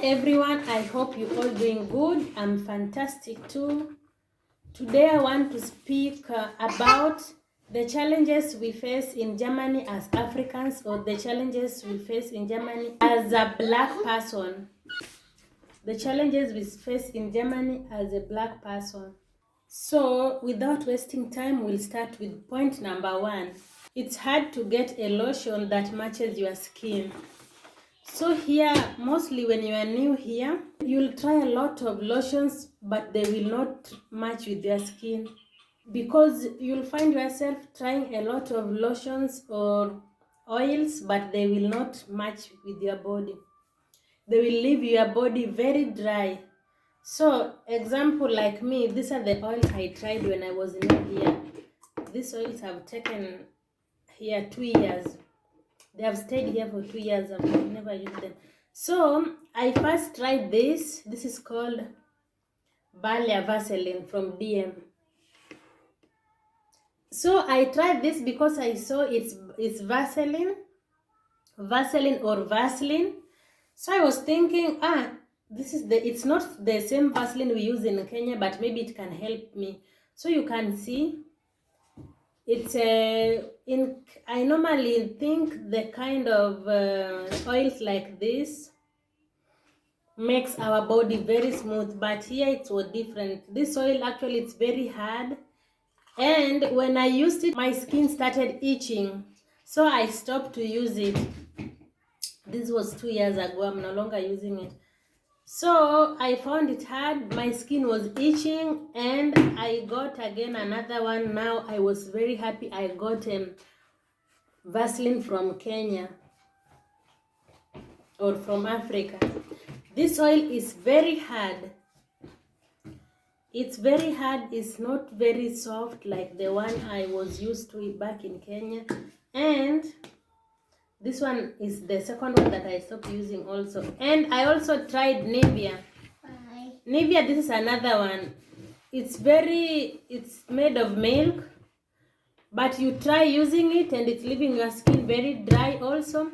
everyone, I hope you're all doing good. I'm fantastic too. Today I want to speak about the challenges we face in Germany as Africans, or the challenges we face in Germany as a black person. The challenges we face in Germany as a black person. So without wasting time, we'll start with point number 1. It's hard to get a lotion that matches your skin. So here, mostly when you are new here, you'll try a lot of lotions, but they will not match with your skin, because you'll find yourself trying a lot of lotions or oils, but they will not match with your body. They will leave your body very dry. So example, like me, these are the oils I tried when I was new here. These oils have taken here 2 years. They have stayed here for 2 years. I've never used them. So I first tried this. This is called Vaseline from DM. So I tried this because I saw it's Vaseline or Vaseline. So I was thinking, it's not the same Vaseline we use in Kenya, but maybe it can help me. So you can see it's I normally think the kind of oils like this makes our body very smooth, but here it was different. This oil actually, it's very hard, and when I used it, my skin started itching, so I stopped to use it. This was 2 years ago. I'm no longer using it. So I found it hard, my skin was itching, and I got again another one. Now I was very happy. I got Vaseline from Kenya or from Africa. This oil is very hard. It's very hard. It's not very soft like the one I was used to back in Kenya. And this one is the second one that I stopped using also. And I also tried Nivea. Nivea, this is another one. It's made of milk, but you try using it and it's leaving your skin very dry also.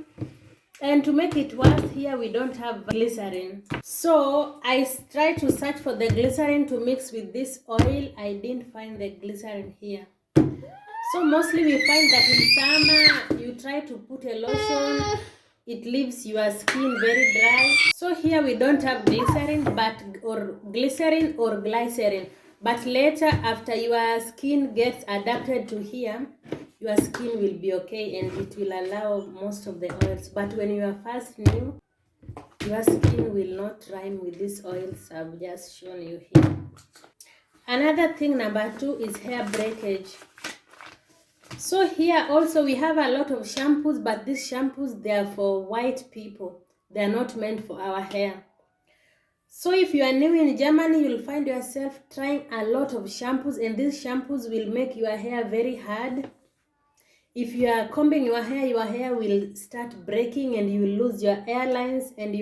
And to make it worse, here we don't have glycerin. So I tried to search for the glycerin to mix with this oil. I didn't find the glycerin here. So mostly we find that in summer, you try to put a lotion, it leaves your skin very dry. So here we don't have glycerin, or glycerin. But later, after your skin gets adapted to here, your skin will be okay and it will allow most of the oils. But when you are first new, your skin will not rhyme with these oils I've just shown you here. Another thing, number 2, is hair breakage. So here also we have a lot of shampoos, but these shampoos, they are for white people. They are not meant for our hair. So if you are new in Germany, you'll find yourself trying a lot of shampoos, and these shampoos will make your hair very hard. If you are combing your hair will start breaking, and you will lose your hairlines, and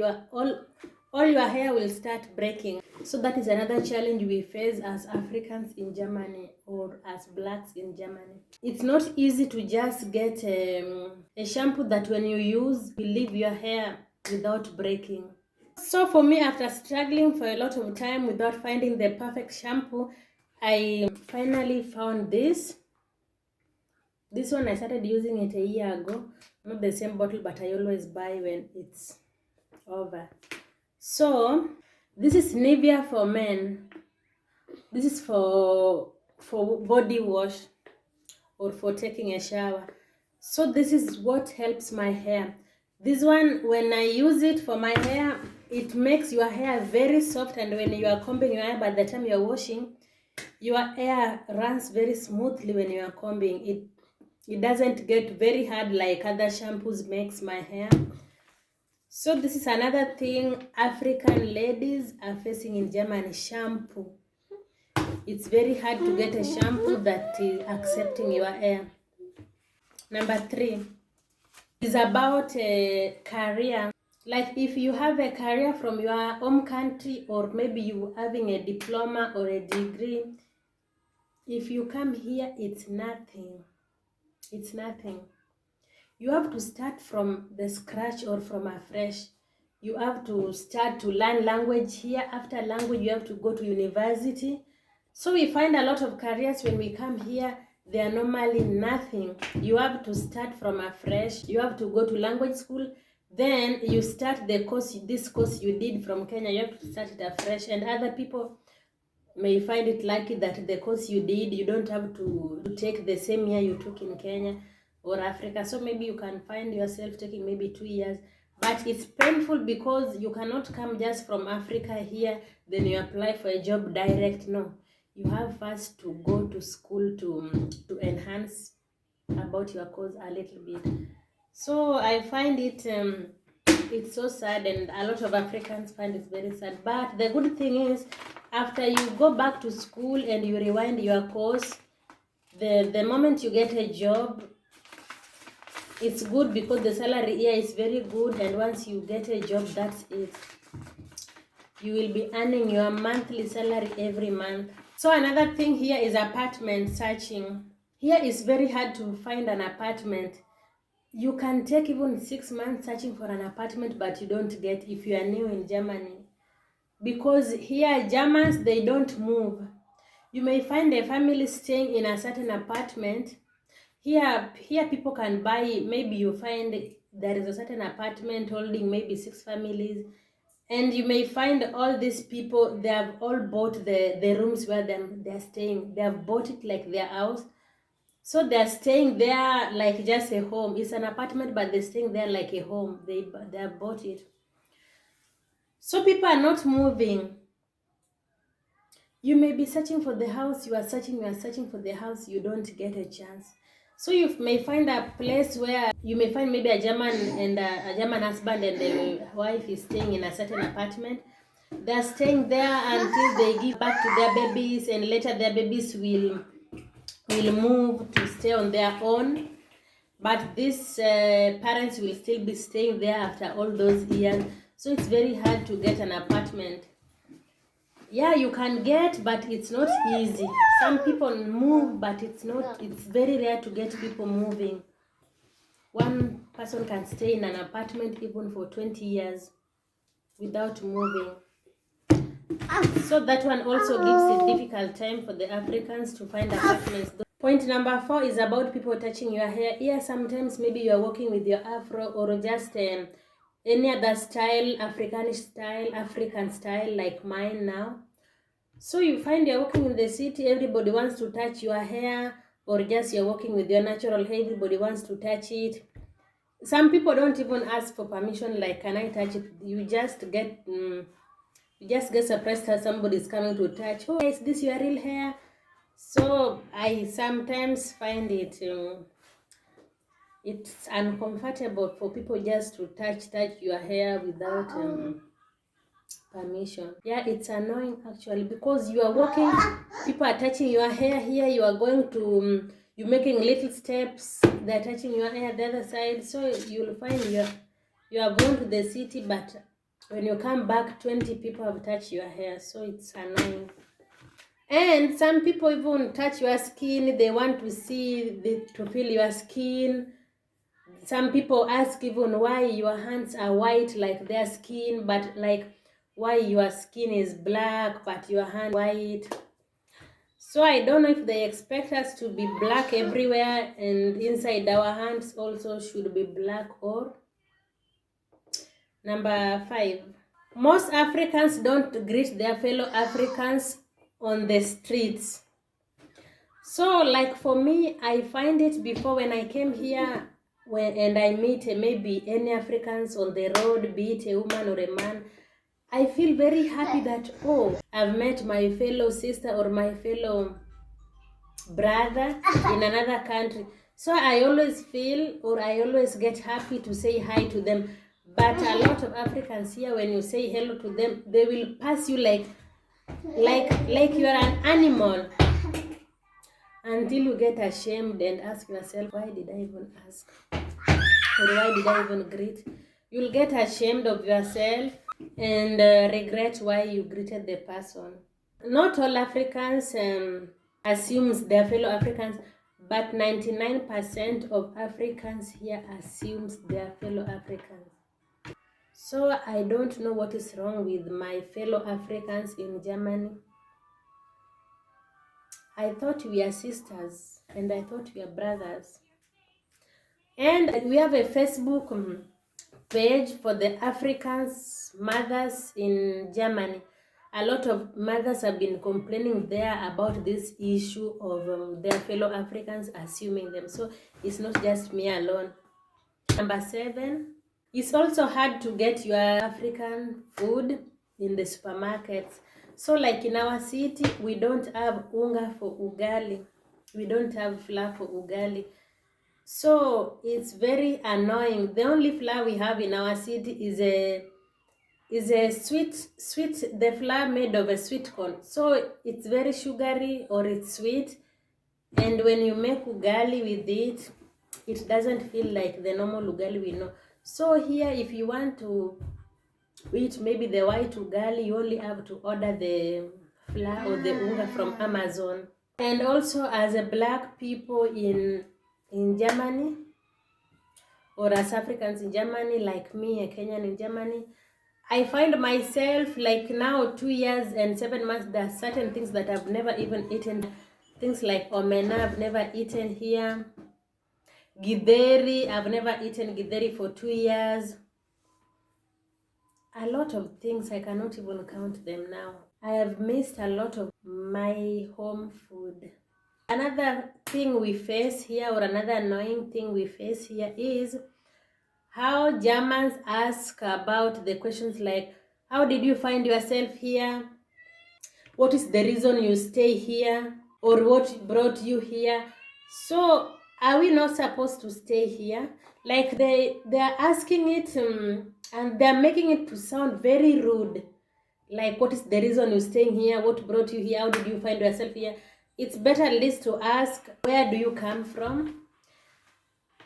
all your hair will start breaking. So that is another challenge we face as Africans in Germany, or as blacks in Germany. It's not easy to just get a shampoo that when you use will leave your hair without breaking. So for me, after struggling for a lot of time without finding the perfect shampoo, I finally found this. This one I started using it a year ago. Not the same bottle, but I always buy when it's over. So this is Nivea for men. This is for body wash or for taking a shower. So this is what helps my hair. This one, when I use it for my hair, it makes your hair very soft, and when you are combing your hair, by the time you are washing, your hair runs very smoothly when you are combing. It doesn't get very hard like other shampoos makes my hair. So this is another thing African ladies are facing in Germany: shampoo. It's very hard to get a shampoo that is accepting your hair. Number 3 is about a career. Like if you have a career from your home country, or maybe you having a diploma or a degree, if you come here, it's nothing. It's nothing. You have to start from the scratch or from afresh. you have to start to learn language here. After language, you have to go to university. So we find a lot of careers when we come here, they are normally nothing. You have to start from afresh. You have to go to language school. Then you start the course, this course you did from Kenya, you have to start it afresh. And other people may find it lucky that the course you did, you don't have to take the same year you took in Kenya or Africa. So maybe you can find yourself taking maybe 2 years. But it's painful because you cannot come just from Africa here, then you apply for a job direct. No, you have first to go to school to enhance about your course a little bit. So I find it it's so sad, and a lot of Africans find it very sad. But the good thing is, after you go back to school and you rewind your course, the moment you get a job, it's good because the salary here is very good, and once you get a job, that's it. You will be earning your monthly salary every month. So another thing here is apartment searching. Here is very hard to find an apartment. You can take even 6 months searching for an apartment, but you don't get if you are new in Germany. Because here Germans, they don't move. You may find a family staying in a certain apartment. Here people can buy, maybe you find there is a certain apartment holding maybe 6 families, and you may find all these people, they have all bought the rooms where they're staying. They have bought it like their house. So they're staying there like just a home. It's an apartment, but they're staying there like a home. They have bought it. So people are not moving. You may be searching for the house. You are searching for the house. You don't get a chance. So you may find a place where you may find maybe a German and a German husband and the wife is staying in a certain apartment. They're staying there until they give back to their babies, and later their babies will move to stay on their own. But these parents will still be staying there after all those years. So it's very hard to get an apartment. Yeah, you can get, but it's not easy. Some people move, but it's very rare to get people moving. One person can stay in an apartment even for 20 years without moving. So that one also gives a difficult time for the Africans to find apartments. Point number 4 is about people touching your hair. Here sometimes maybe you are working with your afro or just any other style, African style like mine now. So you find you're working in the city, everybody wants to touch your hair, or just you're working with your natural hair, everybody wants to touch it. Some people don't even ask for permission, like, can I touch it? You just get surprised that somebody is coming to touch. Oh, is this your real hair? So I sometimes find it's uncomfortable for people just to touch your hair without permission. Yeah, it's annoying actually, because you are walking, people are touching your hair here, you are going to you're making little steps, they're touching your hair the other side. So you'll find you are going to the city, but when you come back 20 people have touched your hair. So it's annoying. And some people even touch your skin, they want to to feel your skin. Some people ask even why your hands are white like their skin, but like why your skin is black but your hand white. So I don't know if they expect us to be black everywhere and inside our hands also should be black. Or number 5, most Africans don't greet their fellow Africans on the streets. So like for me, I find it before when I came here, and I meet maybe any Africans on the road, be it a woman or a man, I feel very happy that, oh, I've met my fellow sister or my fellow brother in another country. So I always feel, or I always get happy to say hi to them. But a lot of Africans here, when you say hello to them, they will pass you like you are an animal, until you get ashamed and ask yourself, why did I even ask? Or why did I even greet? You'll get ashamed of yourself and regret why you greeted the person. Not all Africans assumes their fellow Africans, but 99% of Africans here assumes their fellow Africans. So I don't know what is wrong with my fellow Africans in Germany. I thought we are sisters and I thought we are brothers. And we have a Facebook page for the Africans mothers in Germany. A lot of mothers have been complaining there about this issue of their fellow Africans assuming them. So it's not just me alone. Number 7, it's also hard to get your African food in the supermarkets. So like in our city, we don't have unga for ugali. We don't have flour for ugali. So it's very annoying. The only flour we have in our city is a sweet the flour made of a sweet corn. So it's very sugary or it's sweet, and when you make ugali with it, it doesn't feel like the normal ugali we know. So here, if you want to eat maybe the white ugali, you only have to order the flour or the unga from Amazon. And also, as a black people in Germany, or as Africans in Germany, like me, a Kenyan in Germany, I find myself like now 2 years and 7 months, there are certain things that I've never even eaten. Things like omena, I've never eaten here. Githeri, I've never eaten githeri for 2 years. A lot of things, I cannot even count them now. I have missed a lot of my home food. Another thing we face here, or another annoying thing we face here, is how Germans ask about the questions like, how did you find yourself here? What is the reason you stay here? Or what brought you here? So are we not supposed to stay here? Like they're asking it and they're making it to sound very rude. Like, what is the reason you're staying here? What brought you here? How did you find yourself here? It's better at least to ask, where do you come from?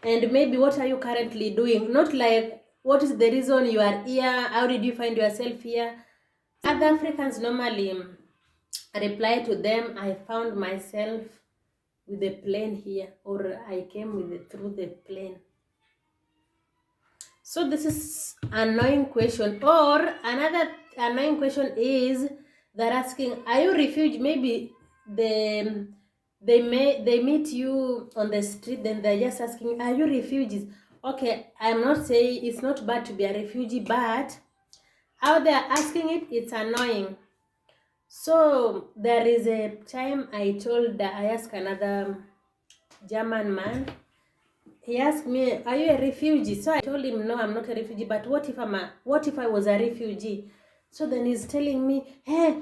And maybe what are you currently doing? Not like, what is the reason you are here? How did you find yourself here? Other Africans normally reply to them, I found myself with the plane here, or I came with it through the plane. So this is annoying question. Or another annoying question is they're asking, are you refugee? Maybe they meet you on the street, then they're just asking, are you refugees? Okay, I'm not saying it's not bad to be a refugee, but how they're asking it, it's annoying. So there is a time I asked another German man. He asked me, are you a refugee? So I told him, no, I'm not a refugee, but what if I was a refugee? So then he's telling me, hey,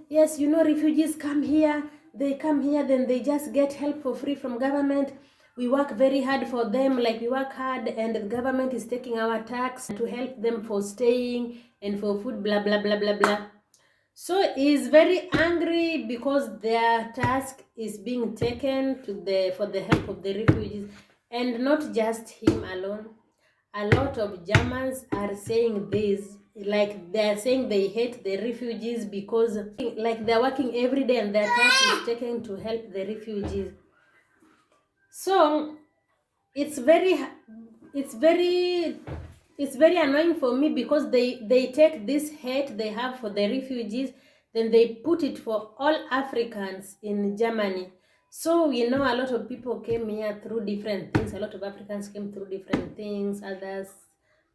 yes, you know, refugees come here, then they just get help for free from government. We work very hard for them, like we work hard, and the government is taking our tax to help them for staying and for food, blah, blah, blah, blah, blah. So he's very angry because their task is being taken for the help of the refugees, and not just him alone. A lot of Germans are saying this, like they're saying they hate the refugees because like they're working every day and their task is taken to help the refugees. So it's very annoying for me because they take this hate they have for the refugees, then they put it for all Africans in Germany. So we know a lot of people came here through different things. A lot of Africans came through different things. Others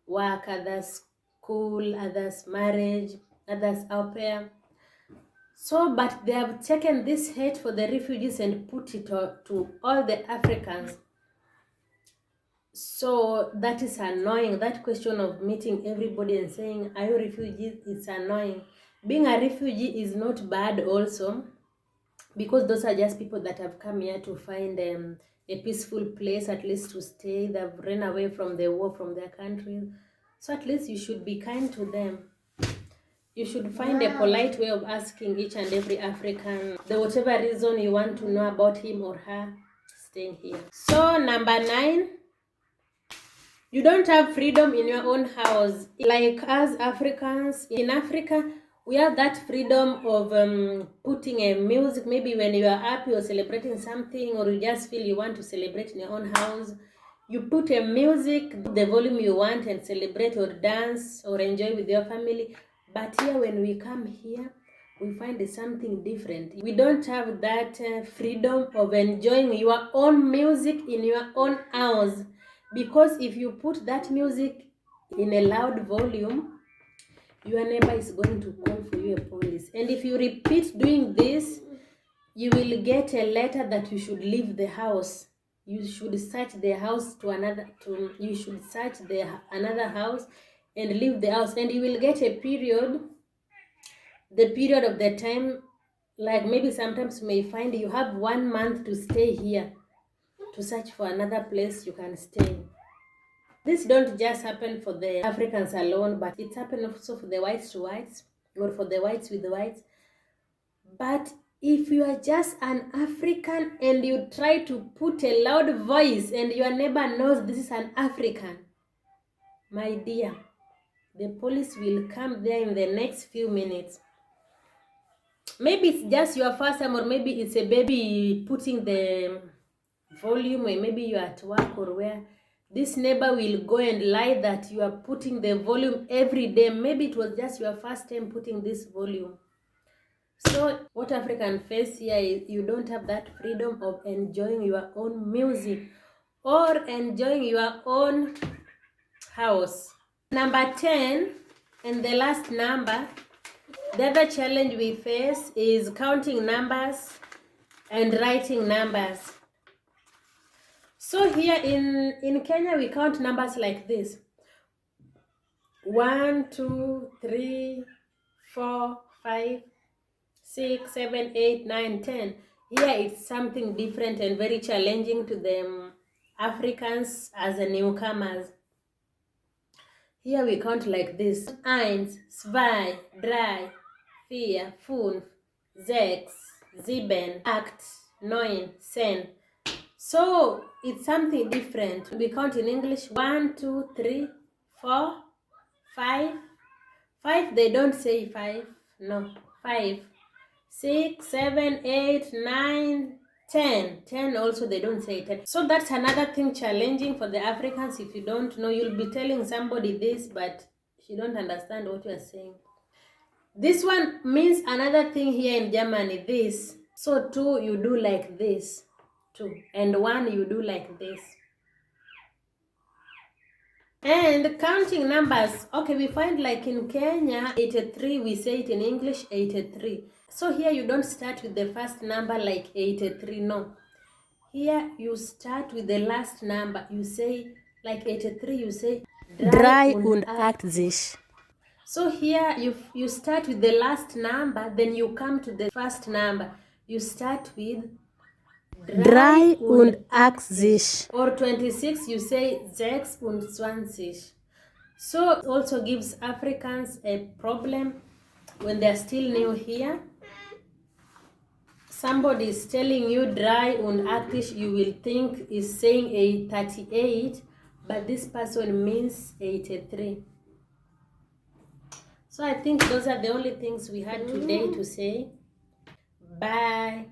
work, others school, others marriage, others au pair. So, but they have taken this hate for the refugees and put it to all the Africans. So that is annoying. That question of meeting everybody and saying, are you refugees? It's annoying. Being a refugee is not bad also, because those are just people that have come here to find a peaceful place, at least to stay. They've run away from the war from their countries. So at least you should be kind to them. You should find a polite way of asking each and every African the whatever reason you want to know about him or her staying here. So number 9, you don't have freedom in your own house. Like us Africans, in Africa, we have that freedom of putting a music. Maybe when you are happy or celebrating something, or you just feel you want to celebrate in your own house, You put a music, the volume you want, and celebrate or dance or enjoy with your family. But here, when we come here, we find something different. We don't have that freedom of enjoying your own music in your own house. Because if you put that music in a loud volume, your neighbor is going to call for you a police. And if you repeat doing this, you will get a letter that you should leave the house. You should search the house you should search another house and leave the house, and you will get a period, the period of the time, like maybe sometimes you may find you have 1 month to stay here, to search for another place you can stay. This don't just happen for the Africans alone, but it's happened also for the whites to whites, or for the whites with the whites. But if you are just an African and you try to put a loud voice and your neighbor knows this is an African, my dear, the police will come there in the next few minutes. Maybe it's just your first time, or maybe it's a baby putting the volume, or maybe you're at work or where. This neighbor will go and lie that you are putting the volume every day. Maybe it was just your first time putting this volume. So what African face here is you don't have that freedom of enjoying your own music or enjoying your own house. Number 10, and the last number, the other challenge we face is counting numbers and writing numbers. So here in Kenya, we count numbers like this: 1, 2, 3, 4, 5, 6, 7, 8, 9, 10. Here it's something different and very challenging to them Africans as a newcomers. Here we count like this: 1, 2, 3, 4, 5, 6, 7, 8, 9, 10. So it's something different. We count in English: 1, 2, 3, 4, 5. 5, they don't say 5. No, 5. 6, 7, 8, 9, 10. 10 also they don't say 10. So that's another thing challenging for the Africans. If you don't know, you'll be telling somebody this, but she don't understand what you are saying. This one means another thing here in Germany, this. So 2, you do like this. 2. And 1, you do like this. And counting numbers, okay, we find like in Kenya, 83, we say it in English, 83. So here you don't start with the first number like 83, no. Here you start with the last number. You say, like 83, you say, 83. So here you start with the last number, then you come to the first number. You start with 83. Or 26, you say 26. So it also gives Africans a problem when they're still new here. Somebody is telling you 83, you will think is saying 38, but this person means 83. So I think those are the only things we had today to say. Bye.